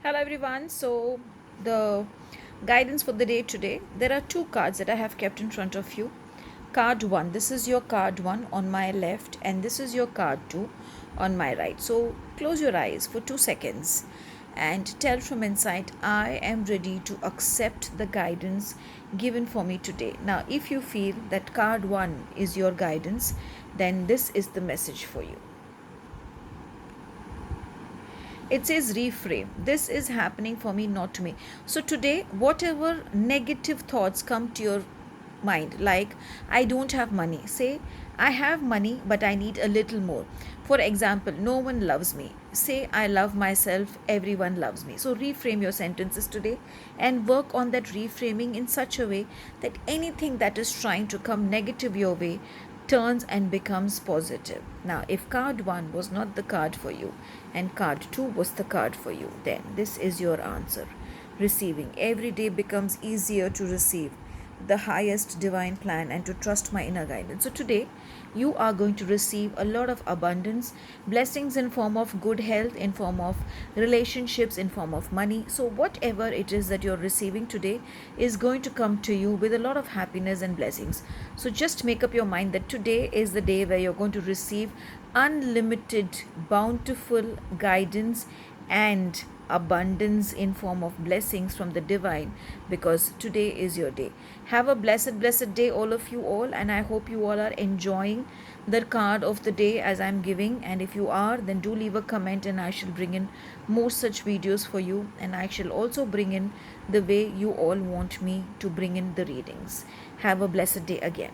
Hello everyone. So the guidance for the day today, there are two cards that I have kept in front of you. Card 1, this is your card 1 on my left and this is your card 2 on my right. So close your eyes for 2 seconds and tell from inside, I am ready to accept the guidance given for me today. Now if you feel that card 1 is your guidance, then this is the message for you. It says reframe. This is happening for me, not to me. So today, whatever negative thoughts come to your mind, like I don't have money, say I have money but I need a little more. For example, no one loves me, say I love myself, everyone loves me. So reframe your sentences today and work on that reframing in such a way that anything that is trying to come negative your way turns and becomes positive. Now, if card 1 was not the card for you and card 2 was the card for you, then this is your answer. Receiving. Every day becomes easier to receive the highest divine plan and to trust my inner guidance. So today you are going to receive a lot of abundance, blessings in form of good health, in form of relationships, in form of money. So whatever it is that you're receiving today is going to come to you with a lot of happiness and blessings. So just make up your mind that today is the day where you're going to receive unlimited bountiful guidance and abundance in form of blessings from the divine, because today is your day. Have a blessed day, all of you all, and I hope you all are enjoying the card of the day as I'm giving. And if you are, then do leave a comment and I shall bring in more such videos for you, and I shall also bring in the way you all want me to bring in the readings. Have a blessed day again.